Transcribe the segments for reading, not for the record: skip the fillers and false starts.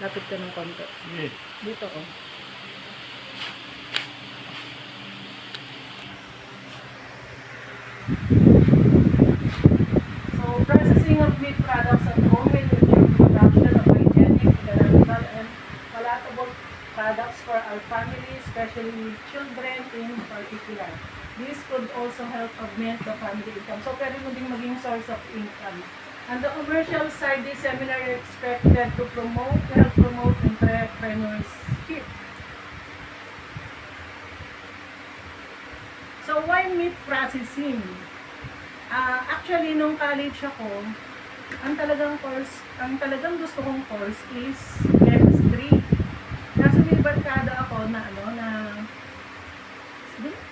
Lapit ka ng konti. Yes. Dito, oh. So, processing of meat products at home will ensure production of hygienic, economical, and palatable products for our family, especially children in particular. This could also help augment the family income. So, pwede mo ding maging source of income. On the commercial side, this seminar is expected to help promote entrepreneurship. So, why meat processing? Actually, nung college ako, ang talagang gusto kong course is chemistry. Nasa may barkada ako na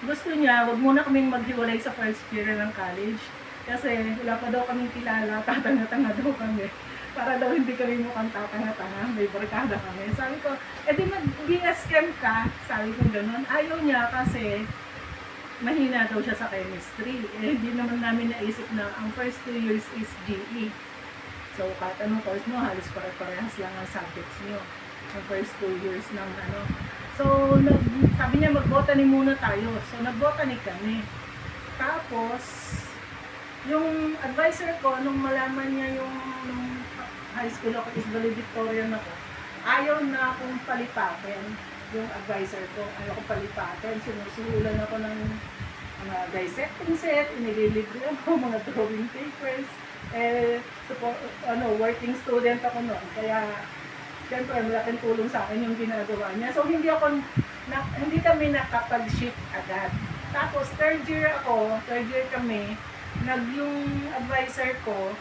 gusto niya, wag muna kaming maghiwalay sa first year ng college. Kasi wala pa daw kaming kilala, tatanga-tanga daw kami. Para daw hindi kami mukhang tatanga-tanga, may barkada kami. Sabi ko, edi mag-BS Chem ka, sabi ko gano'n. Ayaw niya kasi mahina daw siya sa chemistry. Hindi naman namin naisip na ang first 2 years is GE. So, kahit anong course mo, halos pare-parehas lang ang subjects nyo. Ang first 2 years ng So, sabi niya mag-botany muna tayo. So, nag-botany kami. Tapos, yung advisor ko, nung malaman niya nung high school ako, is valedictorian ako, ayaw na akong palipatin yung advisor ko. Ayaw ko palipatin. Sinusuhulan ako ng mga dissecting set, inililibre ako, mga drawing papers. Working student ako noon. Kaya, siyempre, malaking tulong sa akin yung ginagawa niya. So, hindi kami nakapag-shift agad. Tapos, third year kami, yung advisor ko,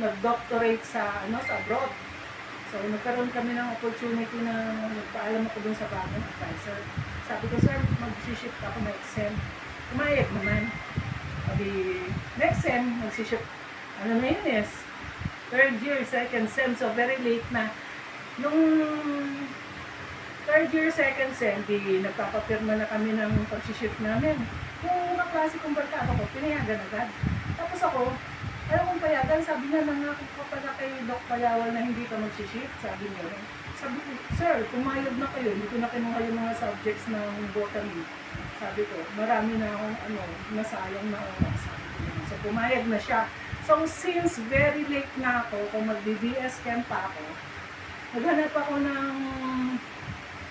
nag-doctorate sa abroad. So, nagkaroon kami ng opportunity na nagpaalam ako dun sa bagong advisor. Sabi ko, sir, mag-shift ako next sem. Umayag naman. Sabi, next sem, mag-shift. Ano na yun is? Third year, second sem, so very late na. Nung third year, second sem, nagpapapirma na kami ng pag-shift namin. Yung mga klase kong barkada ko, pinayagan agad. Tapos ako, alam kong payagan, sabi niya, nangako ko pala kay Doc Payawal na hindi ka mag-shift, sabi niya. Sabi ko, sir, pumayag na kayo, hindi ko na kinuha yung mga subjects ng botany. Sabi ko, marami na akong nasayang na oras. So, pumayag na siya. So, since very late na ako, kung mag-BBS Chem pa ako, naghanap ako ng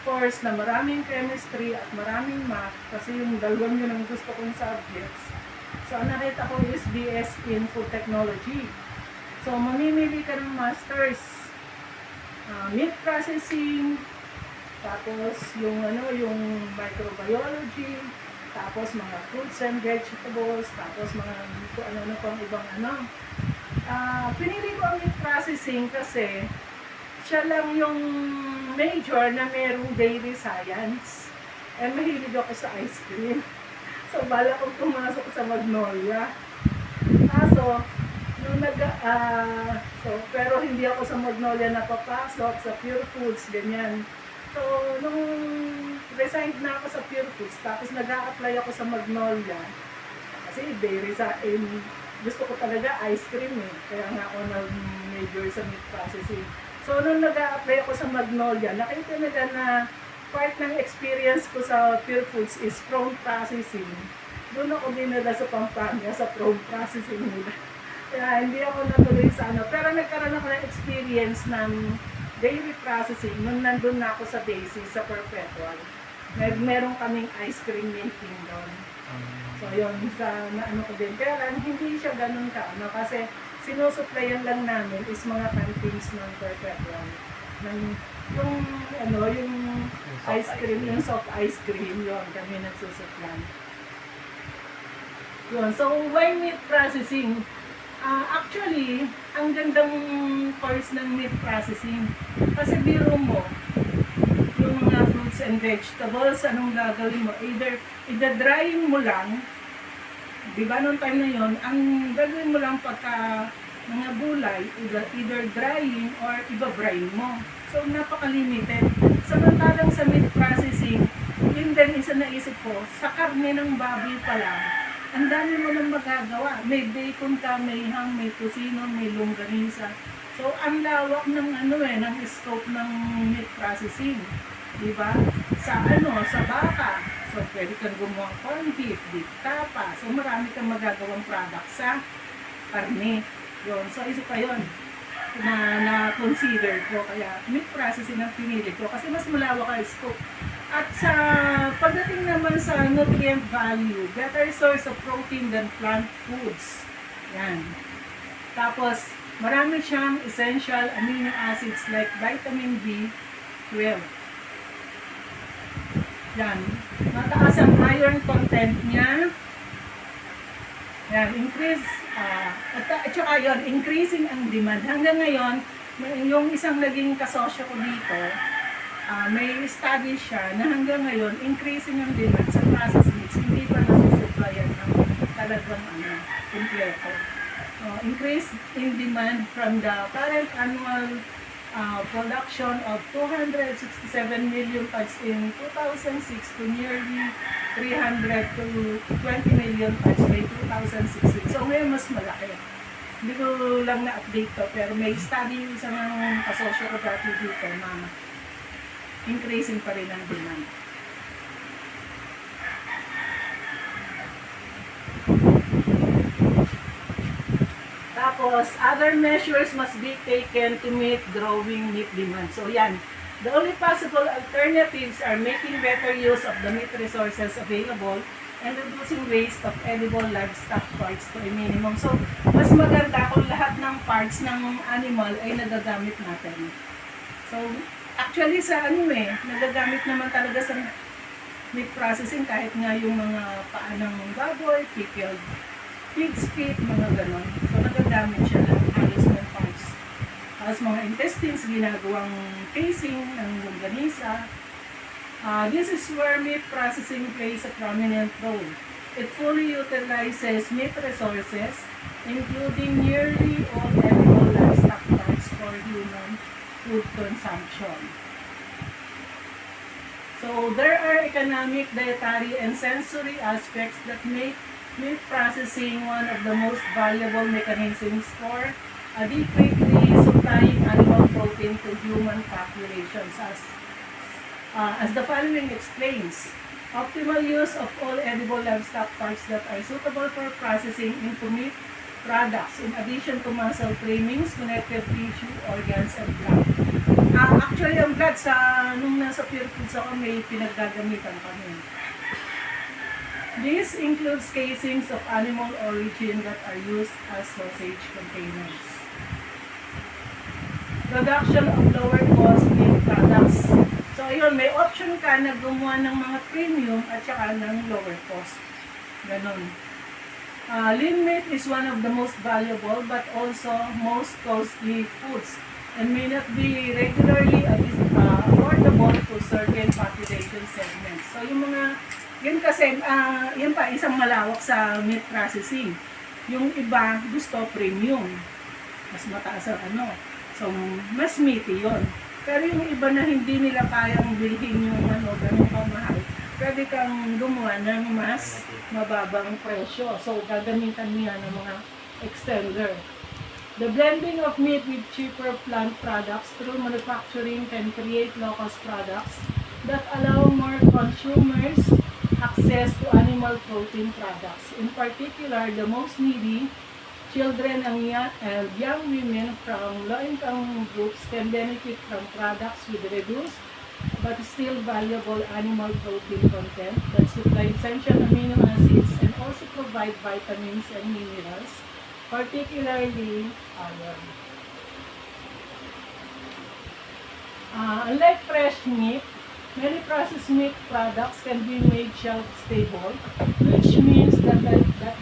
course na maraming chemistry at maraming math kasi yung dalawang yun ang gusto kong subjects. So, ang nakita ko is BS in Food Technology. So, mamimili ka ng masters. Meat processing, tapos yung microbiology, tapos mga fruits and vegetables, tapos mga pang ibang pinili ko ang meat processing kasi siya lang yung major na merong dairy science. And mahilig ako sa ice cream. So, bala kong pumasok sa Magnolia. Kaso, pero hindi ako sa Magnolia napapasok, sa Pure Foods, ganyan. So, nung resigned na ako sa Pure Foods, tapos nag-a-apply ako sa Magnolia, kasi dairy gusto ko talaga ice cream kaya nga ako nag-major sa meat processing. So, nung nag-a-apply ako sa Magnolia, nakita nila na part ng experience ko sa Pure Foods is prawn processing. Doon ako dinala sa Pampanga, sa prawn processing nila. Kaya hindi ako natuloy sa pero nagkaroon ako ng experience ng dairy processing nung nandun na ako sa Daisy, sa Perpetual. Meron kaming ice cream making doon. So yun, ko din. Pero hindi siya ganun kasi sinusuplayan lang namin is mga canteens ng Perpetual. Yung ice cream, yung soft ice cream, yun, kami nagsusupply. Yun, so why meat processing? Actually, ang gandang course ng meat processing. Kasi biro mo, yung mga fruits and vegetables, anong gagawin mo? Either drying mo lang, di ba nung time na yun, ang gagawin mo lang pagka mga gulay, either drying or iba-brine mo. So, napaka-limited. Samantalang sa meat processing, yun din isa na isip ko, sa karne ng baboy pa lang, ang dami mo nang magagawa. May bacon ka, may ham, may tocino, may longganisa. So, ang lawak ng ng scope ng meat processing. Diba? Sa baka. So, pwede kang gumawa corn beef, beef tapa. So, marami kang magagawang product sa karne. Yun. So, isa pa yun na-consider ko. Kaya, meat processing ang pinili ko kasi mas malawak ang scope. At sa pagdating naman sa nutrient value, better source of protein than plant foods. Yan. Tapos, marami siyang essential amino acids like vitamin B12. Yan. Mataas ang iron content niya. Yan. At saka yun, increasing ang demand. Hanggang ngayon, yung isang naging kasosyo ko dito, may study siya na hanggang ngayon, increasing ang demand sa processed meats. Hindi pa nasusuplayan ng talagang kompleto. Increase in demand from the current annual production of 267 million tons in 2006 to nearly 300 to 20 million tons by 2016. So ngayon mas malaki. Hindi ko lang na-update to, pero may study yung isang kasosyo ko dati dito na increasing pa rin ang demand. Tapos, other measures must be taken to meet growing meat demand. So, yan. The only possible alternatives are making better use of the meat resources available and reducing waste of edible livestock parts to a minimum. So, mas maganda kung lahat ng parts ng animal ay nagagamit natin. So, actually sa nagagamit naman talaga sa meat processing kahit nga yung mga paa ng baboy, pickled pig's feet, mga ganon. So, nagagamit siya ng halos ng parts. Tapos mga intestines, ginagawang casing ng longganisa. This is where meat processing plays a prominent role. It fully utilizes meat resources, including nearly all edible livestock parts for human food consumption. So, there are economic, dietary, and sensory aspects that make meat processing one of the most valuable mechanisms for adequately supplying animal protein to human populations. As the following explains, optimal use of all edible livestock parts that are suitable for processing into meat products, in addition to muscle trimmings, connective tissue, organs, and blood. Actually, ang blood, nung nasa Pure Foods ako, may pinagdagamitan kami. This includes casings of animal origin that are used as sausage containers. Production of lower cost meat products. So, ayun, may option ka na gumawa ng mga premium at saka ng lower cost. Ganon. Lean meat is one of the most valuable but also most costly foods and may not be regularly affordable to certain population segments. So, yung mga yun kasi, yan pa, isang malawak sa meat processing. Yung iba, gusto premium. Mas mataas ang So, mas meaty yun. Pero yung iba na hindi nila kayang bilhin yung ganun kamahal, pwede kang gumawa ng mas mababang presyo. So, gagamitan niya ng mga extender. The blending of meat with cheaper plant products through manufacturing can create low-cost products that allow more consumers access to animal protein products. In particular, the most needy, children and young women from low-income groups can benefit from products with reduced but still valuable animal protein content that supply essential amino acids and also provide vitamins and minerals, particularly iron. Unlike fresh meat, many processed meat products can be made shelf-stable, which means that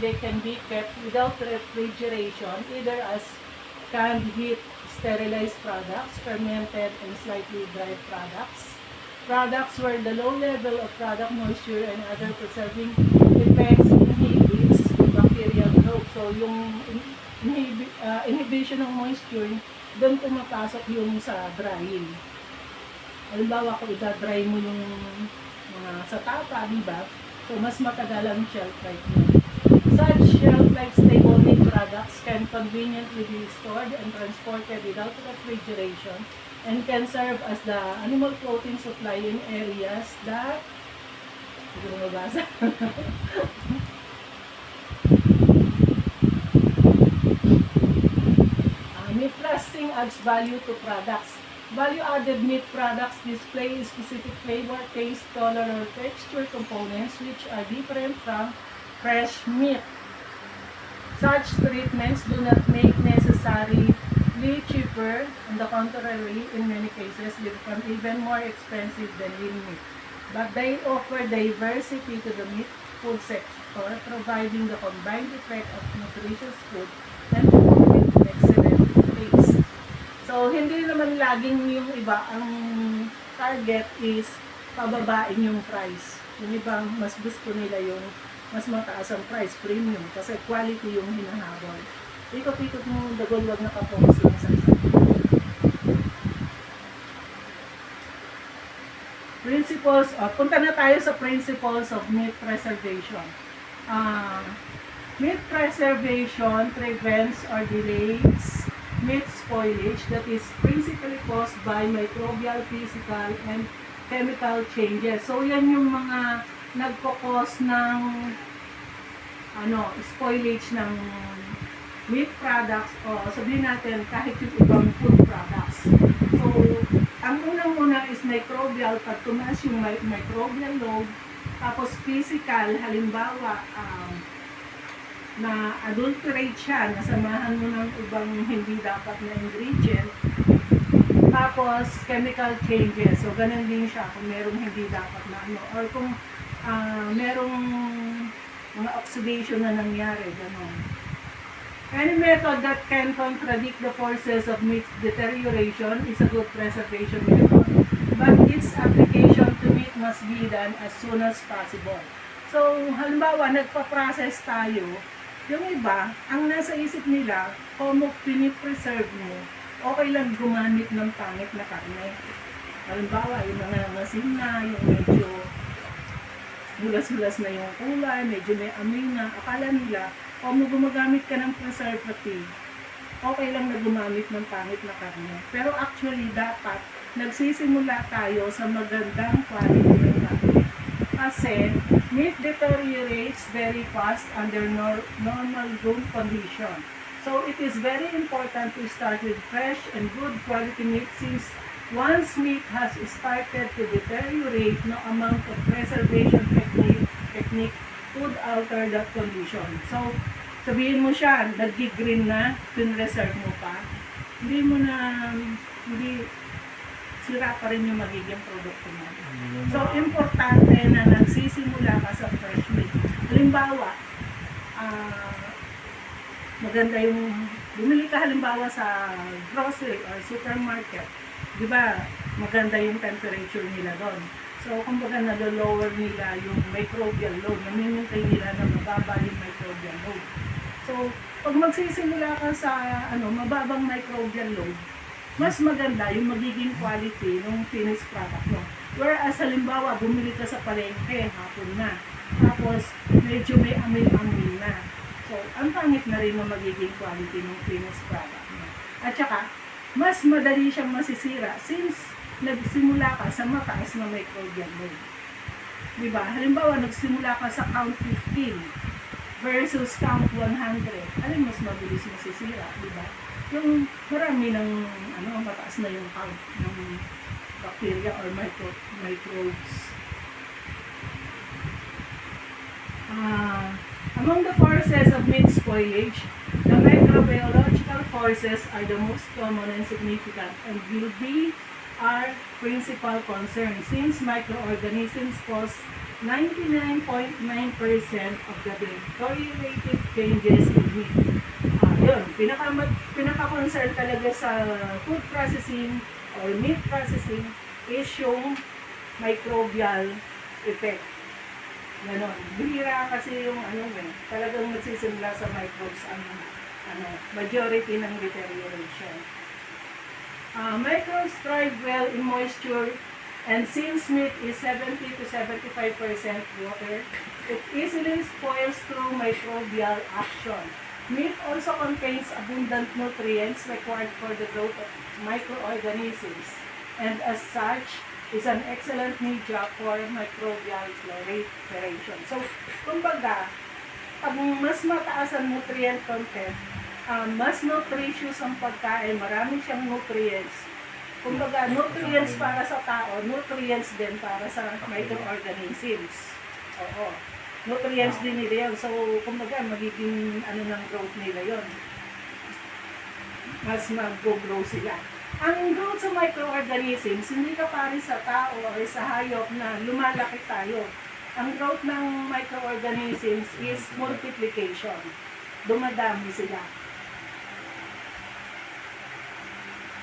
they can be kept without refrigeration, either as canned heat sterilized products, fermented and slightly dried products, products where the low level of product moisture and other preserving effects inhibits bacterial growth. So, yung inhibition ng moisture, doon pumapasok yung sa drying. Halimbawa, kung i-dry mo yung mga sa tapa, di ba? So, mas matagal ang shelf life mo. Such shelf life stable meat products can conveniently be stored and transported without refrigeration and can serve as the animal protein supply in areas that hindi ko mabasa. Meat processing adds value to products. Value-added meat products display specific flavor, taste, color, or texture components which are different from fresh meat. Such treatments do not make necessarily cheaper. On the contrary, in many cases, they become even more expensive than lean meat. But they offer diversity to the meat food sector, providing the combined effect of nutritious food and food with excellent taste. So, hindi naman laging yung iba, ang target is pababain yung price. Yung ibang mas gusto nila yung mas mataas ang price, premium, kasi quality yung hinahabol. Ikot-ikot mo, dagol, wag nakapokus lang sa isa. Principles, punta na tayo sa principles of meat preservation. Meat preservation prevents or delays meat spoilage that is principally caused by microbial, physical, and chemical changes. So, yan yung mga nagko-cause ng spoilage ng meat products o sabihin natin kahit yung ibang food products. So, ang unang-una is microbial, pag tumaas yung microbial load, tapos physical, halimbawa, na adulterate siya, nasamahan mo ng ibang hindi dapat na ingredient, tapos chemical changes, so ganun din siya kung merong hindi dapat na or kung merong mga oxidation na nangyari, ganun. Any method that can contradict the forces of meat deterioration is a good preservation method, but its application to meat must be done as soon as possible. So, halimbawa, nagpa-process tayo, yung iba, ang nasa isip nila, kung pinipreserve mo, okay lang gumamit ng pangit na karne. Halimbawa, yung mga masin na, yung medyo hulas-hulas na yung kulay, medyo may amoy na, akala nila, kung gumagamit ka ng preservative, okay lang na gumamit ng pangit na karne. Pero actually, dapat nagsisimula tayo sa magandang quality ng karne. Kasi, meat deteriorates very fast under normal room condition. So, it is very important to start with fresh and good quality meat since once meat has started to deteriorate, no amount of preservation technique would alter that condition. So, sabihin mo siya, nag-green na, pinreserve mo pa, hindi sira pa rin yung magiging produkto mo. So, importante na nagsisimula ka sa fresh meat. Halimbawa, maganda yung bumili ka halimbawa sa grocery or supermarket. Di ba, maganda yung temperature nila doon. So, kumbaga nalo-lower nila yung microbial load. Namimintain nila na mababa yung microbial load. So, pag magsisimula ka sa mababang microbial load, mas maganda yung magiging quality ng finished product mo. Whereas, halimbawa, bumili ka sa palengke, hapon na. Tapos, medyo may amin-amin na. So, ang pangit na rin ang magiging quality ng finished product mo. At saka, mas madali siyang masisira since nagsimula ka sa mataas na microbial load. Diba? Halimbawa, nagsimula ka sa count 15 versus count 100. Alin mas mabilis masisira, diba? Yung marami ng mataas na yung count ng bacteria or microbes. Among the forces of meat spoilage, the microbiological forces are the most common and significant and will be our principal concern since microorganisms cause 99.9% of the deteriorative changes in meat. Yun, pinaka-concern talaga sa food processing or meat processing is yung microbial effect. Ganon. Bihira kasi yung talagang nagsisimula sa microbes ang majority ng deterioration. Microbes thrive well in moisture, and since meat is 70 to 75% water, it easily spoils through microbial action. Meat also contains abundant nutrients required for the growth of microorganisms, and as such, is an excellent media for microbial proliferation. So, kumbaga, pag mas mataas ang nutrient content, mas nutritious ang pagkain, marami siyang nutrients. Kumbaga, nutrients para sa tao, nutrients din para sa microorganisms. Oo. Nutrients din nila yun. So, kumbaga, magiging ng growth nila yon. Mas mag-grow sila. Ang growth sa microorganisms, hindi ka pari sa tao o sa hayop na lumalaki tayo. Ang growth ng microorganisms is multiplication. Dumadami sila.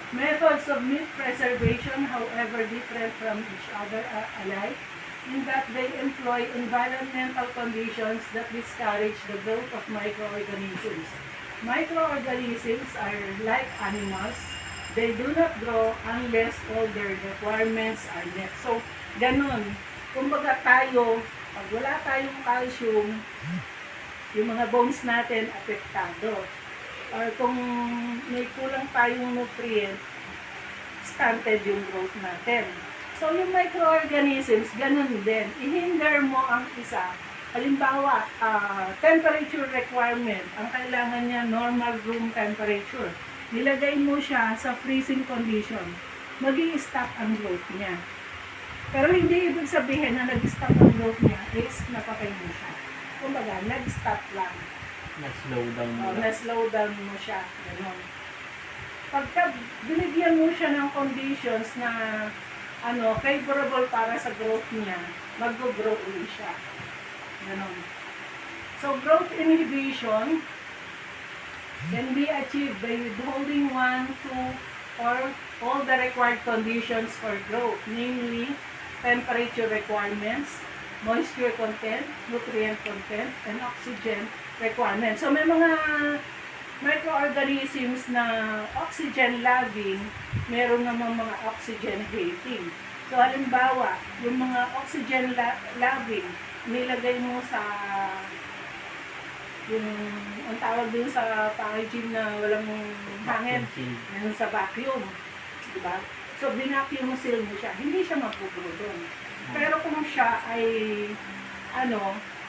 Methods of meat preservation, however different from each other, are alike in that they employ environmental conditions that discourage the growth of microorganisms. Microorganisms are like animals. They do not grow unless all their requirements are met. So, ganun. Kumbaga tayo, pag wala tayong calcium, yung mga bones natin apektado. Or kung may kulang tayong nutrient, stunted yung growth natin. So, yung microorganisms, ganun din. I-hinder mo ang isa. Halimbawa, temperature requirement. Ang kailangan niya, normal room temperature. Nilagay mo siya sa freezing condition. Mag-i-stop ang growth niya. Pero hindi ibig sabihin na nag-stop ang growth niya is napatay mo siya. Kumbaga, nag-stop lang. Na-slow down mo. Na-slow down mo siya. Ganun. Pagka binigyan mo siya ng conditions na favorable para sa growth niya, mag-grow ulit siya. Ganun. So, growth inhibition can be achieved by withholding one, two, or all the required conditions for growth, namely temperature requirements, moisture content, nutrient content, and oxygen requirements. So, may mga microorganisms na oxygen loving, meron naman mga oxygen hating. So, halimbawa, yung mga oxygen loving, nilagay mo sa ang tawag din sa packaging na walang hangin, yan sa vacuum. Diba? So, binacuum seal mo siya. Hindi siya mag-grow doon. Pero kung siya ay,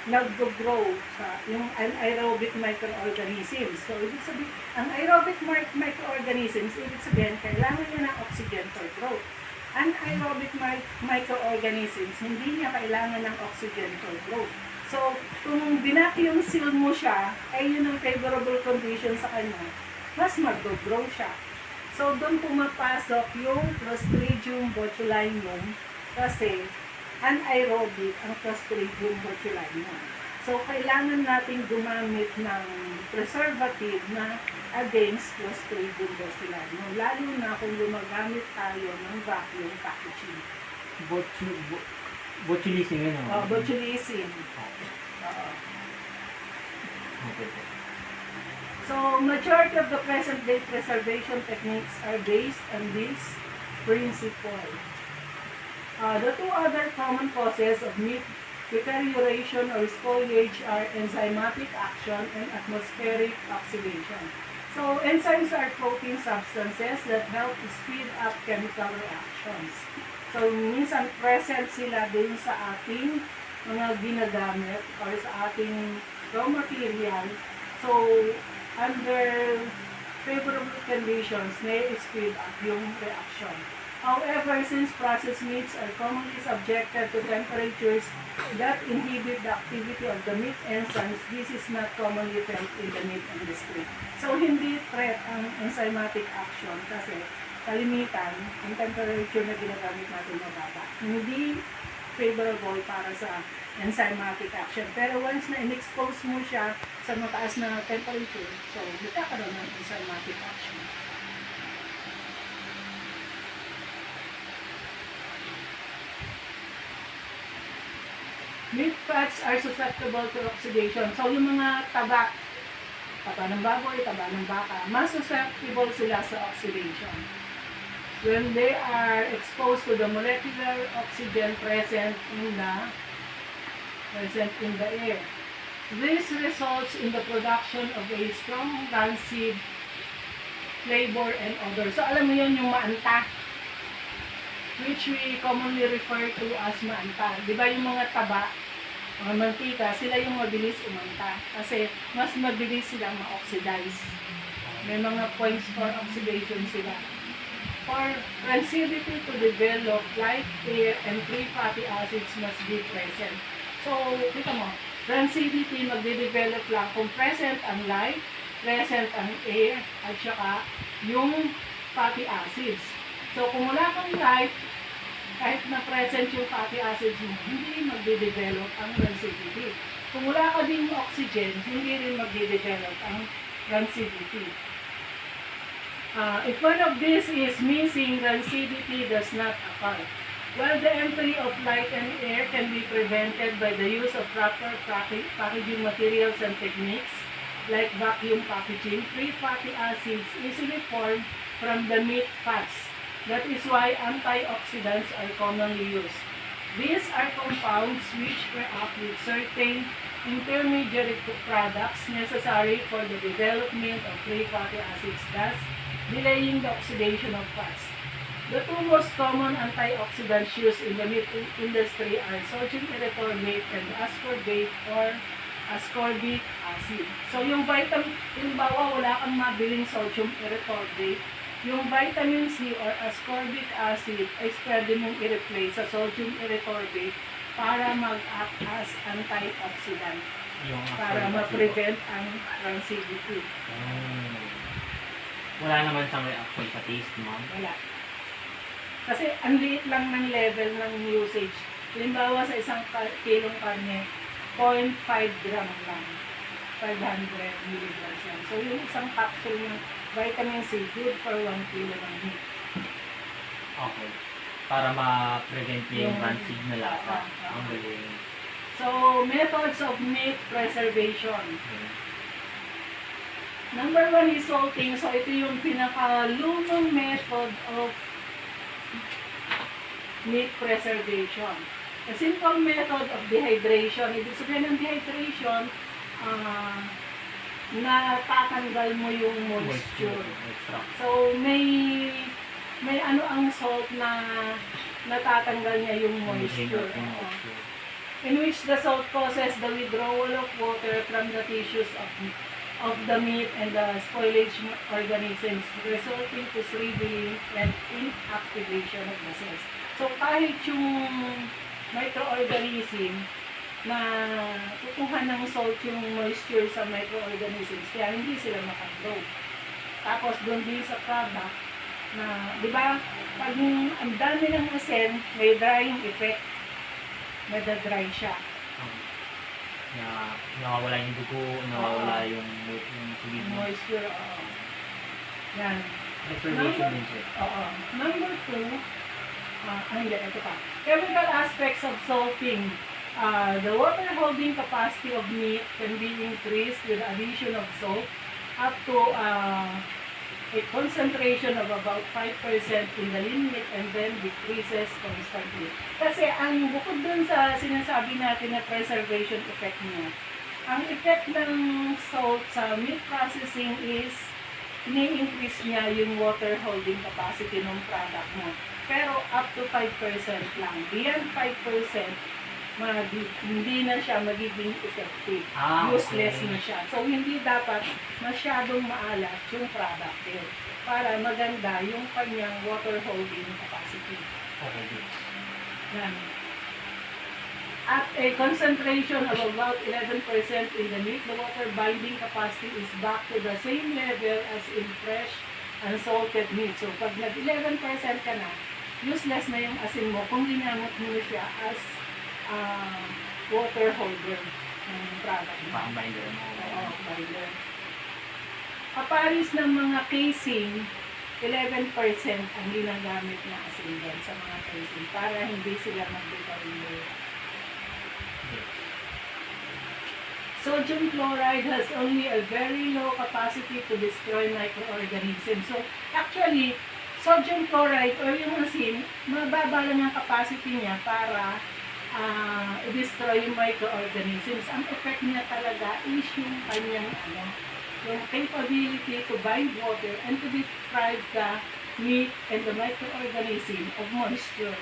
nag-grow sa yung anaerobic microorganisms. So, ibig sabihin, ang aerobic microorganisms, ibig sabihin, kailangan niya ng oxygen for growth. Anaerobic microorganisms, hindi niya kailangan ng oxygen for growth. So, kung binacuum seal mo siya, ay yun ang favorable condition sa kanya, mas mag-grow siya. So, doon pumapasok yung Clostridium botulinum kasi anaerobic ang Clostridium botulinum. So, kailangan nating gumamit ng preservative na against Clostridium botulinum, lalo na kung gumagamit tayo ng vacuum packaging. Botulism yun, Oh, botulism. Okay. So, majority of the present-day preservation techniques are based on this principle. The two other common causes of meat deterioration or spoilage are enzymatic action and atmospheric oxidation. So, enzymes are protein substances that help to speed up chemical reactions. So, minsan present sila din sa ating mga ginagamit or sa ating raw material. So, under favorable conditions, may speed up yung reaction. However, since processed meats are commonly subjected to temperatures that inhibit the activity of the meat enzymes, this is not commonly felt in the meat industry. So, hindi threat ang enzymatic action kasi kalimitan, ang temperature na ginagamit natin mababa. Hindi favorable para sa enzymatic action. Pero once na in-expose mo siya sa mataas na temperature, so magkakaroon ng enzymatic action. Meat fats are susceptible to oxidation. So yung mga taba ng baboy, taba ng baka, mas susceptible sila sa oxidation when they are exposed to the molecular oxygen present in the air. This results in the production of a strong rancid flavor and odor. So alam mo yun yung maanta, which we commonly refer to as maanta. Di ba yung mga taba, mga mantika, sila yung mabilis umanta kasi mas mabilis silang ma-oxidize. May mga points for oxidation sila. For rancidity to develop, light, air, and free fatty acids must be present. So, kita mo, rancidity magde-develop lang kung present ang light, present ang air, at saka yung fatty acids. So, kung wala kang light, kahit na present yung fatty acids mo, hindi magde-develop ang rancidity. Kung wala ka din oxygen, hindi rin magde-develop ang rancidity. If one of these is missing, rancidity does not occur. While the entry of light and air can be prevented by the use of proper packaging materials and techniques, like vacuum packaging, free fatty acids easily form from the meat fats. That is why antioxidants are commonly used. These are compounds which react with certain intermediate products necessary for the development of free fatty acids, thus delaying the oxidation of fats. The two most common antioxidants used in the meat industry are sodium erythrorbate and ascorbate or ascorbic acid. So yung vitamin, halimbawa wala kang mabiling sodium erythrorbate, yung vitamin C or ascorbic acid ay pwede mong i-replace sa sodium erythrorbate para mag-act as antioxidant, Yung para ascorbic ma-prevent ang rancidity. Wala naman siyang reaction sa taste, ma'am. Wala. Kasi ang liit lang ng level ng usage. Halimbawa sa isang kilong karne, 0.5 gram lang. 500 milligrams lang. So yung isang capsule ng vitamin C, good for 1 kilo ng meat. Okay. Para ma-prevent niya yung Yung- rancid na lasa. Oo. Ang galing. So, methods of meat preservation. Number 1 is salting. So, ito yung pinaka-lumang method of meat preservation. A simple method of dehydration. Ibig sabihin ng dehydration, natatanggal mo yung moisture. Extract. So, may ano ang salt na natatanggal niya yung moisture. Oo. In which the salt causes the withdrawal of water from the tissues of the meat and the spoilage organisms, resulting to shriveling and inactivation of the cells. So kahit yung microorganism na kukuha ng salt yung moisture sa microorganisms, kaya hindi sila makagrow. Tapos doon din sa product na, di ba, pag ang dami ng asin, may drying effect, nada-dry siya. Na nawawala yung dugo, nawawala yung tubig mo. Moisture, oo. Yan. Preservation din siya. Oo. Number 2, hindi, ito pa. Chemical aspects of salting. The water holding capacity of meat can be increased with addition of salt up to a concentration of about 5% in the lean meat and then decreases constantly. Kasi ang bukod dun sa sinasabi natin na preservation effect niya, ang effect ng salt sa meat processing is ini-increase niya yung water holding capacity ng product mo. Pero up to 5% lang. Beyond 5%, hindi na siya magiging effective. Useless Okay. na siya. So, hindi dapat masyadong maalat yung product din para maganda yung kanyang water holding capacity. Okay, good. Yan. At a concentration of about 11% in the meat, the water binding capacity is back to the same level as in fresh unsalted meat. So, pag nag-11% ka na, useless na yung asin mo kung ginamit mo siya as water holder ng product mo. Parang binder mo. Oo, binder. Kaparis ng mga casing, 11% ang ginagamit na asin doon sa mga casing para hindi sila mag-deteriorate. Sodium chloride has only a very low capacity to destroy microorganisms. So, actually, sodium chloride or yung asin, mababa lang ang capacity niya para i-destroy yung microorganisms. Ang effect niya talaga is yung kanyang yung capability to bind water and to deprive the meat and the microorganism of moisture.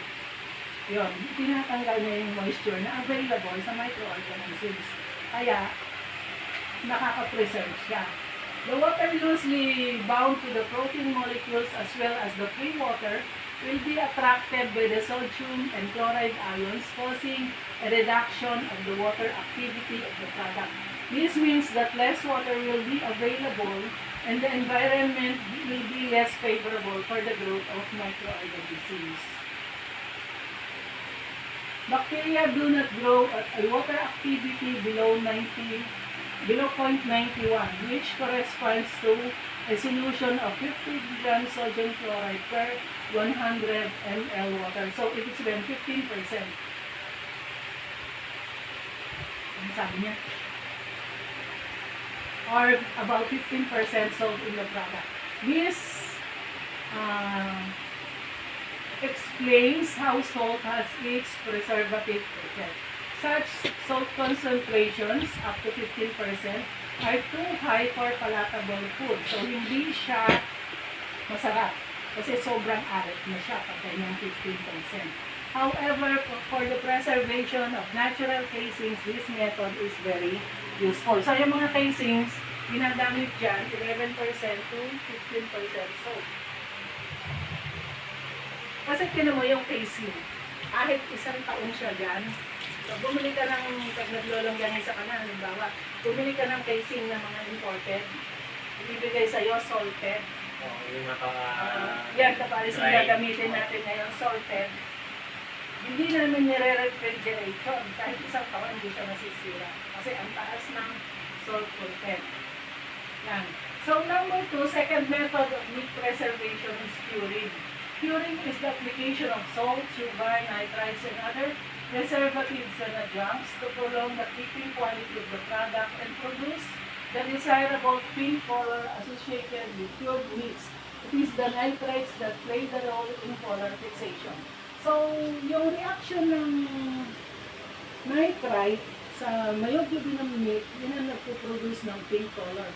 Yun, tinatanggal niya yung moisture na available sa microorganisms. Kaya, nakaka-preserve siya. The water loosely bound to the protein molecules as well as the free water will be attracted by the sodium and chloride ions, causing a reduction of the water activity of the product. This means that less water will be available and the environment will be less favorable for the growth of microorganisms. Bacteria do not grow at a water activity below 0.91, which corresponds to a solution of 50 grams sodium chloride per 100 ml water. So, ibig sabihin, 15%. Ano sabi niya? Or about 15% salt in the product. This explains how salt has its preservative effect. Such salt concentrations, up to 15%, are too high for palatable food. So, hindi siya masarap. Kasi sobrang arit na siya pag kanyang 15%. However, for the preservation of natural casings, this method is very useful. So, yung mga casings, ginagamit dyan, 11% to 15% salt. Kasi tinan mo yung casing, kahit isang taon siya dyan, so, bumili ka ng, pag naglolongganin sa kanan, halimbawa, bumili ka ng casing na mga imported, ibibigay sa'yo salted. Yung Yan, kapalis yung gagamitin natin ngayon, salted. Hindi namin nire-refrigerate yun. Kahit isang taon, hindi siya masisira. Kasi ang taas ng salt content. Yan. So, number 2, second method of meat preservation is curing. Curing is the application of salt, sugar, nitrites, and other preservatives and adjuncts to prolong the keeping quality of the product and produce the desirable pink color associated with cured meats. It is the nitrates that play the role in color fixation. So, yung reaction ng nitrite sa myoglobin ng meat, yun ang nagpo-produce ng pink color.